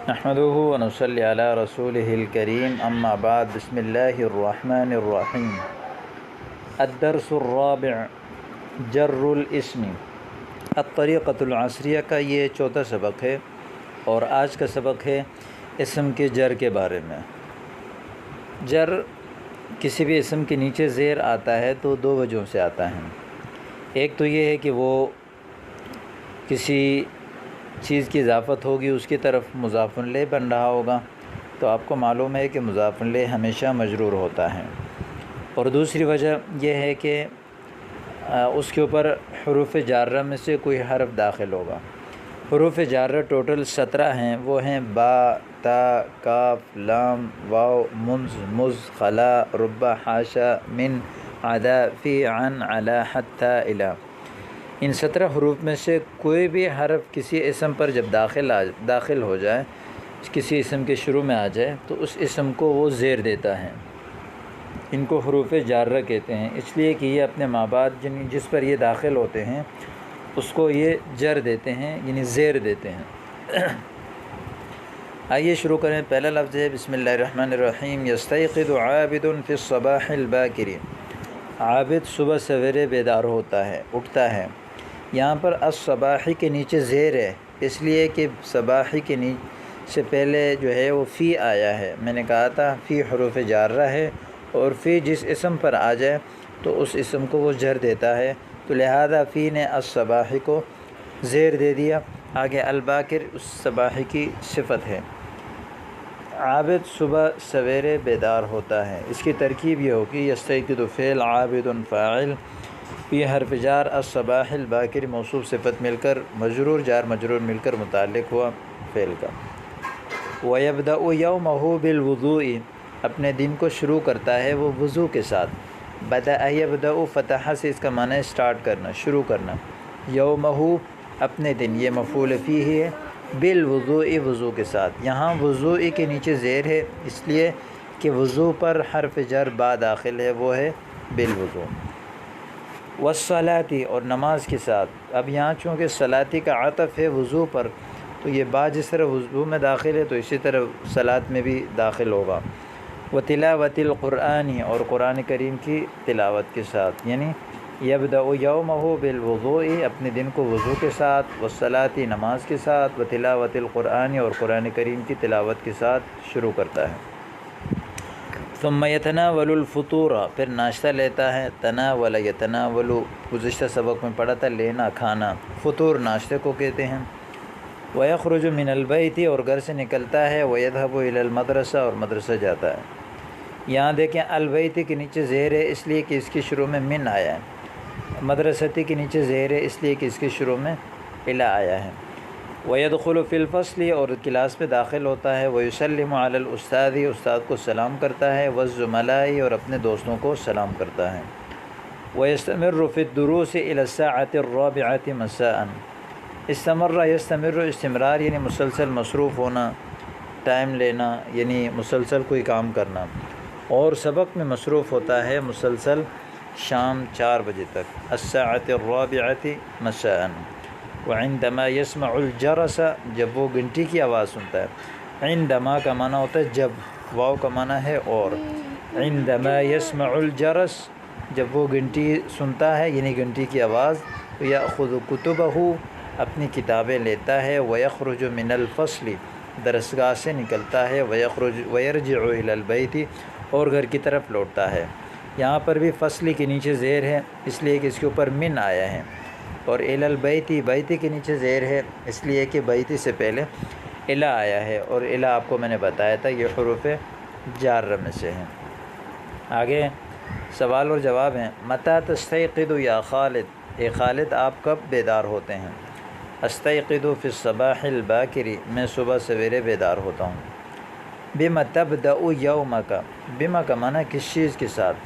نحمده ونصلي على رسوله الكريم اما بعد بسم اللہ الرحمن الرحیم الدرس الرابع جر الاسم الطریقۃ العصریہ کا یہ چوتھا سبق ہے اور آج کا سبق ہے اسم کے جر کے بارے میں۔ جر کسی بھی اسم کے نیچے زیر آتا ہے تو دو وجہوں سے آتا ہے۔ ایک تو یہ ہے کہ وہ کسی چیز کی اضافت ہوگی، اس کی طرف مضاف الیہ بن رہا ہوگا، تو آپ کو معلوم ہے کہ مضاف الیہ ہمیشہ مجرور ہوتا ہے۔ اور دوسری وجہ یہ ہے کہ اس کے اوپر حروف جارہ میں سے کوئی حرف داخل ہوگا۔ حروف جارہ ٹوٹل 17 ہیں، وہ ہیں با، تا، کاف، لام، واو، منز، مز، خلا، رب، حاشا، من، عدا، فی، عن، علی، حتی، الی۔ ان 17 حروف میں سے کوئی بھی حرف کسی اسم پر جب داخل ہو جائے، کسی اسم کے شروع میں آ جائے، تو اس اسم کو وہ زیر دیتا ہے۔ ان کو حروف جارہ کہتے ہیں، اس لیے کہ یہ اپنے ماں بعد جس پر یہ داخل ہوتے ہیں اس کو یہ جر دیتے ہیں، یعنی زیر دیتے ہیں۔ آئیے شروع کریں۔ پہلا لفظ ہے بسم اللہ الرحمن الرحیم، یستیقظ عابد فی الصباح الباکر۔ عابد صبح سویرے بیدار ہوتا ہے، اٹھتا ہے۔ یہاں پر الصباحی کے نیچے زیر ہے، اس لیے کہ صباحی کے سے پہلے جو ہے وہ فی آیا ہے۔ میں نے کہا تھا فی حروف جارہ ہے، اور فی جس اسم پر آ جائے تو اس اسم کو وہ جر دیتا ہے، تو لہذا فی نے الصباحی کو زیر دے دیا۔ آگے الباکر اس صباحی کی صفت ہے۔ عابد صبح سویرے بیدار ہوتا ہے، اس کی ترکیب یہ ہوگی یستیقظ فعل، عابد فاعل، یہ حرف جار، الصباح الباکر موصوف صفت مل کر مجرور، جار مجرور مل کر متعلق ہوا فعل کا۔ وَيَبْدَأُ يَوْمَهُ بِالْوُضُوءِ، اپنے دن کو شروع کرتا ہے وہ وضو کے ساتھ۔ بدأ یبدأ فتح سے اس کا معنی ہے سٹارٹ کرنا، شروع کرنا۔ یومہ اپنے دن، یہ مفعول فیہ ہے، بالوضوء وضو کے ساتھ۔ یہاں وضوء کے نیچے زیر ہے، اس لیے کہ وضو پر حرف جر با داخل ہے، وہ ہے بالوضوء۔ والصلاۃ، اور نماز کے ساتھ۔ اب یہاں چونکہ صلاۃ کا عطف ہے وضو پر، تو یہ با جس طرح وضو میں داخل ہے تو اسی طرح صلاۃ میں بھی داخل ہوگا۔ وتلاوت القرآن، اور قرآن کریم کی تلاوت کے ساتھ، یعنی یبدأ یومہ بالوضوء، اپنے دن کو وضو کے ساتھ، والصلاۃ نماز کے ساتھ، وتلاوت القرآن، اور قرآن کریم کی تلاوت کے ساتھ شروع کرتا ہے۔ ثم یتناول الفطور، پھر ناشتہ لیتا ہے۔ تناول یتناول، گزشتہ سبق میں پڑھا تھا لینا، کھانا۔ فطور ناشتے کو کہتے ہیں۔ ویخرج من البیت، اور گھر سے نکلتا ہے۔ ویذهب الی المدرسہ، اور مدرسہ جاتا ہے۔ یہاں دیکھیں البیت کے نیچے زیر ہے، اس لیے کہ اس کے شروع میں من آیا ہے۔ مدرستی کے نیچے زیر ہے، اس لیے کہ اس کے شروع میں الی آیا ہے۔ وَيَدْخُلُ فِي الْفَصْلِ، اور کلاس میں داخل ہوتا ہے۔ وَيُسَلِّمُ عَلَى الْأُسْتَاذِ، استاد کو سلام کرتا ہے۔ وَالزُّمَلَاءِ، اور اپنے دوستوں کو سلام کرتا ہے۔ وَيَسْتَمِرُّ فِي الدُّرُوسِ إِلَى السَّاعَةِ الرَّابِعَةِ مَسَاءً۔ استمر، یستمر، استمرار یعنی مسلسل مصروف ہونا، ٹائم لینا، یعنی مسلسل کوئی کام کرنا، اور سبق میں مصروف ہوتا ہے مسلسل شام 4 بجے تک۔ الساعة الرابعة مساءً۔ وعندما يسمع الجرس، جب وہ گھنٹی کی آواز سنتا ہے۔ عندما کا معنی ہوتا ہے جب، واو کا معنی ہے اور۔ عندما يسمع الجرس، جب وہ گھنٹی سنتا ہے یعنی گھنٹی کی آواز، یأخذ کتبہ، اپنی کتابیں لیتا ہے۔ ویخرج من الفصل، درسگاہ سے نکلتا ہے۔ ویرجع الی البیت، اور گھر کی طرف لوٹتا ہے۔ یہاں پر بھی فصل کے نیچے زیر ہے، اس لیے کہ اس کے اوپر من آیا ہے، اور الی البیت، بیت کے نیچے زیر ہے، اس لیے کہ بیت سے پہلے الی آیا ہے، اور الی آپ کو میں نے بتایا تھا یہ حروف جارہ میں سے ہیں۔ آگے سوال اور جواب ہیں۔ متی تستیقظ یا خالد، اے خالد آپ کب بیدار ہوتے ہیں؟ استیقظ فی الصباح الباکر، میں صبح سویرے بیدار ہوتا ہوں۔ بما تبدأ یومک، بما کا معنی کس چیز کے ساتھ؟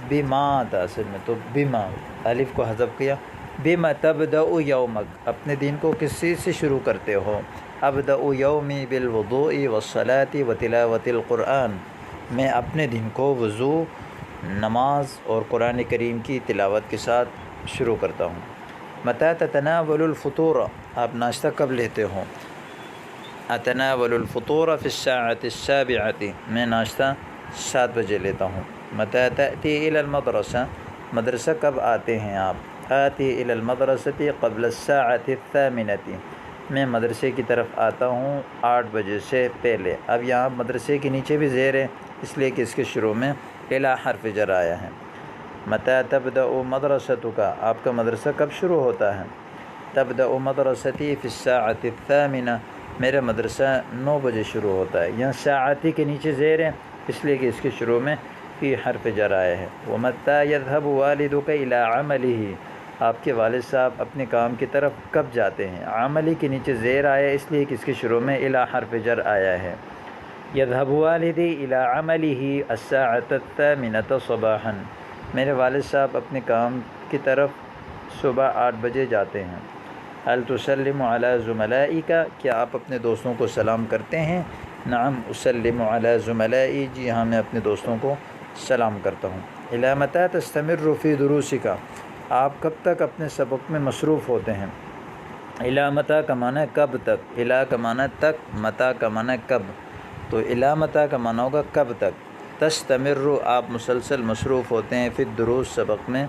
بما تھا اصل میں، تو بما الف کو حذف کیا۔ بما تبدأ یومک، اپنے دن کو کس چیز سے شروع کرتے ہو؟ ابدأ یومی بالوضوء والصلاۃ وتلاوت القرآن، میں اپنے دن کو وضو، نماز اور قرآن کریم کی تلاوت کے ساتھ شروع کرتا ہوں۔ متی تتناول الفطور، آپ ناشتہ کب لیتے ہو؟ اتناول الفطور فی الساعۃ السابعۃ، میں ناشتہ 7 بجے لیتا ہوں۔ متی تأتی الی المدرسہ، مدرسہ کب آتے ہیں آپ؟ آتی الی المدرسۃ قبل الساعۃ الثامنۃ، میں مدرسے کی طرف آتا ہوں 8 بجے سے پہلے۔ اب یہاں مدرسے کے نیچے بھی زیر ہے، اس لیے کہ اس کے شروع میں الی حرف جر آیا ہے۔ متی تبدأ مدرستک، آپ کا مدرسہ کب شروع ہوتا ہے؟ تبدأ مدرستی فی الساعۃ الثامنہ، میرا مدرسہ 9 بجے شروع ہوتا ہے۔ یہاں ساعتی کے نیچے زیر ہے، اس لیے کہ اس کے شروع میں فی حرف جر آیا ہے۔ ومتی یذهب والدک الی عملہ، آپ کے والد صاحب اپنے کام کی طرف کب جاتے ہیں؟ عملی کے نیچے زیر آیا اس لیے کہ اس کے شروع میں الی حرف جر آیا ہے۔ یذهب والدی الی عملہ الساعۃ الثامنۃ صباحا، میرے والد صاحب اپنے کام کی طرف صبح 8 بجے جاتے ہیں۔ هل تسلم علی زملائک، کیا آپ اپنے دوستوں کو سلام کرتے ہیں؟ نعم اسلم علی زملائی، جی ہاں میں اپنے دوستوں کو سلام کرتا ہوں۔ الی متی تستمر فی دروسک، آپ کب تک اپنے سبق میں مصروف ہوتے ہیں؟ الی متی کا معنی کب تک، الی کا معنی تک، متی کا معنی کب، تو الی متی کا معنی ہوگا کب تک۔ تستمر، آپ مسلسل مصروف ہوتے ہیں، فی الدروس سبق میں۔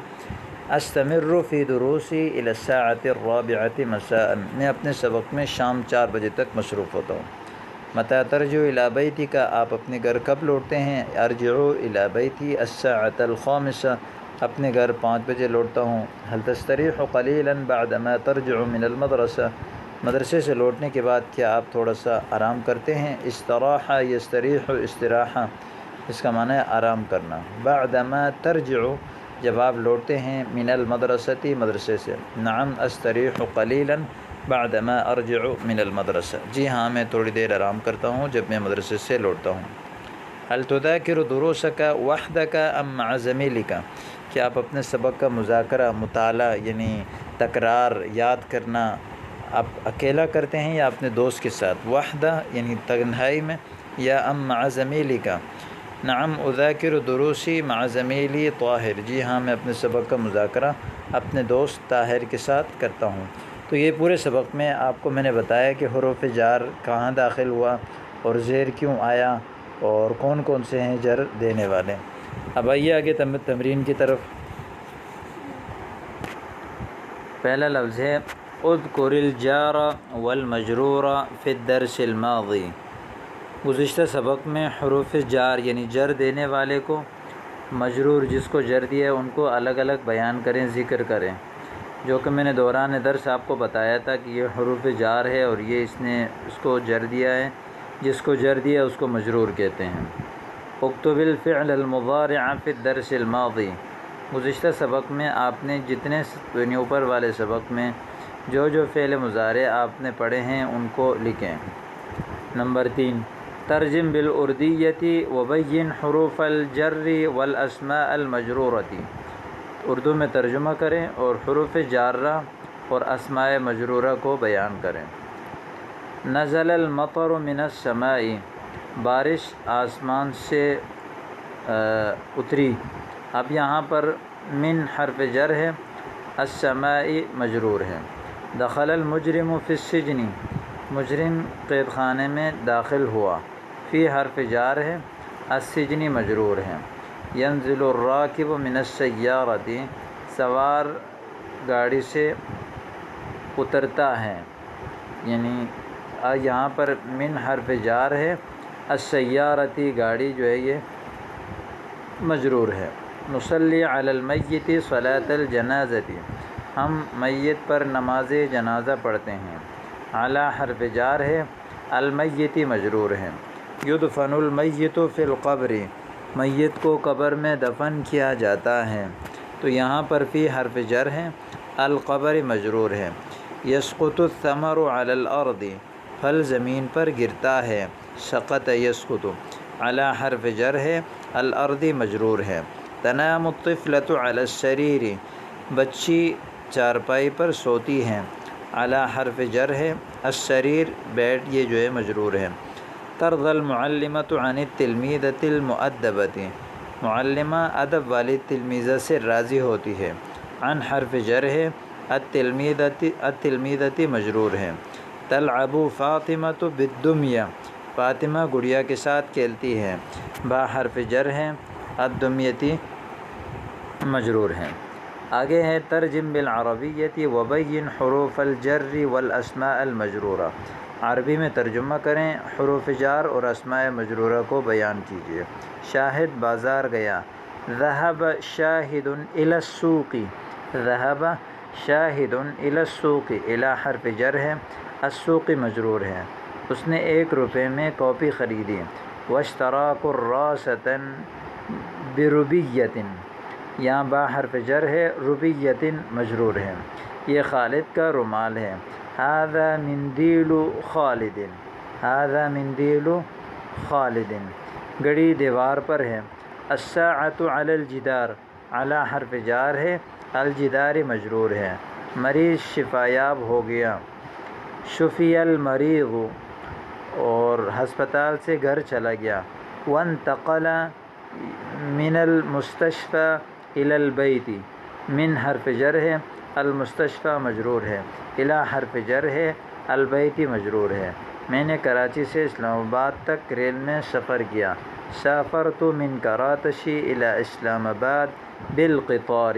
استمر فی دروسی الی الساعۃ الرابعۃ مساء، میں اپنے سبق میں شام 4 بجے تک مصروف ہوتا ہوں۔ متی ترجع الی بیتک، آپ اپنے گھر کب لوٹتے ہیں؟ ارجع الی بیتی الساعۃ الخامسہ، اپنے گھر 5 بجے لوٹتا ہوں۔ هل تستریح قلیلا بعدما ترجع من المدرسہ، مدرسے سے لوٹنے کے بعد کیا آپ تھوڑا سا آرام کرتے ہیں؟ استراح یستریح استراحہ، اس کا معنی ہے آرام کرنا۔ بعدما ترجع، جب آپ لوٹتے ہیں، من المدرسۃ، مدرسے سے۔ نعم استریح قلیلا بعدما ارجع من المدرسہ، جی ہاں میں تھوڑی دیر آرام کرتا ہوں جب میں مدرسے سے لوٹتا ہوں۔ هل تذاکر دروسک وحدک ام مع زمیلک، کیا آپ اپنے سبق کا مذاکرہ، مطالعہ یعنی تکرار، یاد کرنا آپ اکیلا کرتے ہیں یا اپنے دوست کے ساتھ؟ وحدہ یعنی تنہائی میں، یا ام مع زمیلک؟ نعم اذاکر دروسی مع زمیلی طاہر، جی ہاں میں اپنے سبق کا مذاکرہ اپنے دوست طاہر کے ساتھ کرتا ہوں۔ تو یہ پورے سبق میں آپ کو میں نے بتایا کہ حروف جار کہاں داخل ہوا اور زیر کیوں آیا اور کون کون سے ہیں جر دینے والے۔ اب آئیے آگے تمرین کی طرف۔ پہلا لفظ ہے اذکر الجار والمجرور فی الدرس الماضی، گزشتہ سبق میں حروف جار یعنی جر دینے والے کو، مجرور جس کو جر دیا ہے ان کو الگ الگ بیان کریں، ذکر کریں، جو کہ میں نے دوران درس آپ کو بتایا تھا کہ یہ حروف جار ہے اور یہ اس نے اس کو جر دیا ہے، جس کو جر دیا اس کو مجرور کہتے ہیں۔ اکتب الفعل المضارع فی الدرس الماضی، گزشتہ سبق میں آپ نے جتنے یعنی اوپر والے سبق میں جو فعل مضارع آپ نے پڑھے ہیں ان کو لکھیں۔ نمبر 3، ترجم بالاردیۃ وبین حروف الجر والاسماء المجرورۃ، اردو میں ترجمہ کریں اور حروف جارہ اور اسماء مجرورہ کو بیان کریں۔ نزل المطر من السماء، بارش آسمان سے اتری۔ اب یہاں پر من حرف جر ہے، السماء مجرور ہے۔ دخل المجرم فی السجن، مجرم قید خانے میں داخل ہوا۔ فی حرف جار ہے، السجن مجرور ہے۔ ینزل الراکب من السیارۃ، سوار گاڑی سے اترتا ہے، یعنی یہاں پر من حرف جار ہے، السیارتی گاڑی جو ہے یہ مجرور ہے۔ نصلی علی المیت صلاۃ الجنازۃ، ہم میت پر نماز جنازہ پڑھتے ہیں۔ علی حرف جار ہے، المیت مجرور ہے۔ یدفن المیت فی القبر، میت کو قبر میں دفن کیا جاتا ہے، تو یہاں پر فی حرف جر ہے، القبر مجرور ہے۔ یسقط الثمر علی الارض، پھل زمین پر گرتا ہے، سقط یسقط۔ علی حرف جر ہے، الارض مجرور ہے۔ تنام الطفلۃ علی السریر، بچی چارپائی پر سوتی ہیں۔ علی حرف جر ہے، السریر بیڈ یہ جو ہے مجرور ہے۔ ترضى المعلمۃ عن التلمیذۃ المؤدبۃ، معلمہ ادب والی تلمیذہ سے راضی ہوتی ہے۔ عن حرف جر ہے، التلمیذۃ مجرور ہے۔ تلعب فاطمۃ بالدمیہ، فاطمہ گڑیا کے ساتھ کھیلتی ہے، با حرف جر ہے، الدمیتی مجرور ہے۔ آگے ہے ترجم بالعربیۃ وبین حروف الجر والاسماء المجرورہ، عربی میں ترجمہ کریں، حروف جار اور اسماء مجرورہ کو بیان کیجیے۔ شاہد بازار گیا، ذهب شاہد الی السوق، ذهب شاہد الی السوق، الی حرف جر ہے، السوق مجرور ہے، اس نے 1 روپے میں کاپی خریدی۔ واشترى كراسة بربیۃ، یہاں با حرف جر ہے، ربیۃ مجرور ہے، یہ خالد کا رومال ہے۔ هذا مندیل خالد، هذا مندیل خالد، گھڑی دیوار پر ہے۔ الساعة على الجدار، علی حرف جار ہے، الجدار مجرور ہے، مریض شفایاب ہو گیا۔ شفی المریض، اور ہسپتال سے گھر چلا گیا۔ وانتقل من المستشفى الى البیت، من حرف جر ہے، المستشفى مجرور ہے، الی حرف جر ہے، البیت مجرور ہے۔ میں نے کراچی سے اسلام آباد تک ریل میں سفر کیا۔ سافرت من کراچی الی اسلام آباد بالقطار،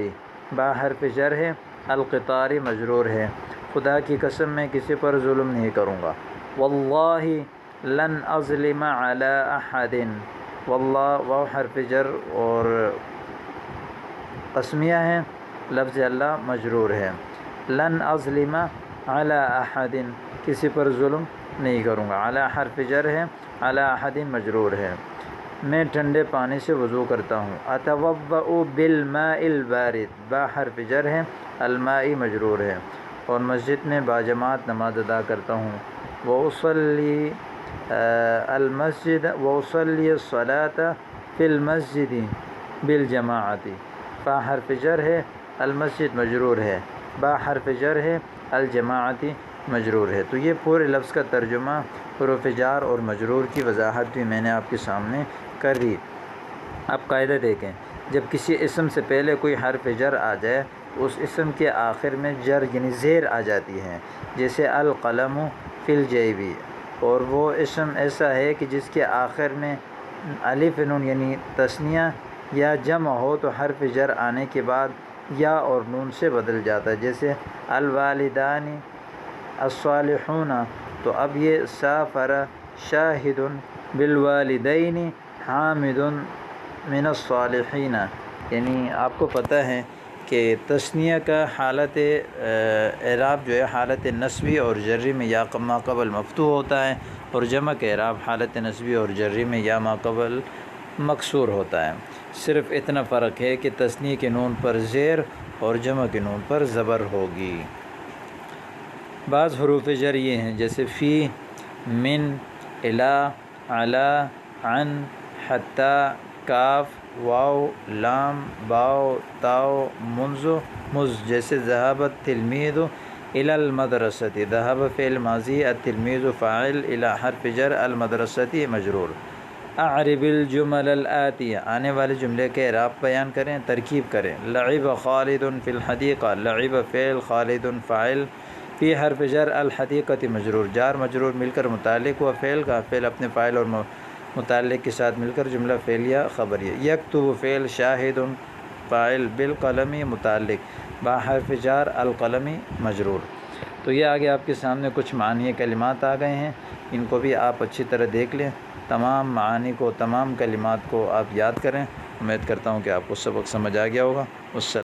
با حرف جر ہے، القطار مجرور ہے، خدا کی قسم میں کسی پر ظلم نہیں کروں گا۔ واللہ لن اظلم علی احد، واللہ واو حرف جر اور قسمیہ ہے، لفظ اللہ مجرور ہے۔ لن اظلم علی احد، کسی پر ظلم نہیں کروں گا، علی حرف جر ہے، علی احد مجرور ہے۔ میں ٹھنڈے پانی سے وضو کرتا ہوں۔ اتوضأ بالماء البارد، با حرف جر ہے، الماء مجرور ہے، اور مسجد میں باجماعت نماز ادا کرتا ہوں۔ وأصلي المسجد وأصلي الصلاة في المسجد بالجماعة، فا حرف جر ہے، المسجد مجرور ہے، با حرف جر ہے، الجماعت مجرور ہے۔ تو یہ پورے لفظ کا ترجمہ، حروف جار اور مجرور کی وضاحت بھی میں نے آپ کے سامنے کر دی۔ اب قاعدہ دیکھیں، جب کسی اسم سے پہلے کوئی حرف جر آ جائے، اس اسم کے آخر میں جر یعنی زیر آ جاتی ہے، جیسے القلم فی الجیب، اور وہ اسم ایسا ہے کہ جس کے آخر میں الف نون یعنی تثنیہ یا جمع ہو تو حرف جر آنے کے بعد یا اور نون سے بدل جاتا ہے، جیسے الوالدان الصالحون، تو اب یہ سافر شاہد بالوالدین حامد من الصالحین، یعنی آپ کو پتہ ہے کہ تثنیہ کا حالت اعراب جو ہے حالت نصبی اور جری میں یا ما قبل مفتوح ہوتا ہے، اور جمع کا اعراب حالت نصبی اور جری میں یا ما قبل مکسور ہوتا ہے۔ صرف اتنا فرق ہے کہ تثنیہ کے نون پر زیر اور جمع کے نون پر زبر ہوگی۔ بعض حروف جر یہ ہیں، جیسے فی، من، الی، علی، عن، حتی، کاف، واو، لام، باؤ، تاؤ، منذ، مز، جیسے ذهب التلمیذ الی المدرسۃ، ذهب فعل ماضی، التلمیذ فاعل، الی حرف جر، المدرسۃ مجرور۔ اعرب الجمل الآتیہ، آنے والے جملے کے اعراب بیان کریں، ترکیب کریں۔ لعب خالد فی الحدیقہ، لعب فعل، خالد فاعل، فی حرف جر، الحدیقۃ مجرور، جار مجرور مل کر متعلق ہوا فعل کا، فعل اپنے فاعل اور متعلق کے ساتھ مل کر جملہ فعلیہ خبریہ۔ یکتب فعل، شاہد فاعل، بالقلم متعلق، با حرف جار، القلم مجرور۔ تو یہ آگے آپ کے سامنے کچھ معنی کلمات آ گئے ہیں، ان کو بھی آپ اچھی طرح دیکھ لیں، تمام معانی کو، تمام کلمات کو آپ یاد کریں۔ امید کرتا ہوں کہ آپ کو سبق سمجھ آ گیا ہوگا۔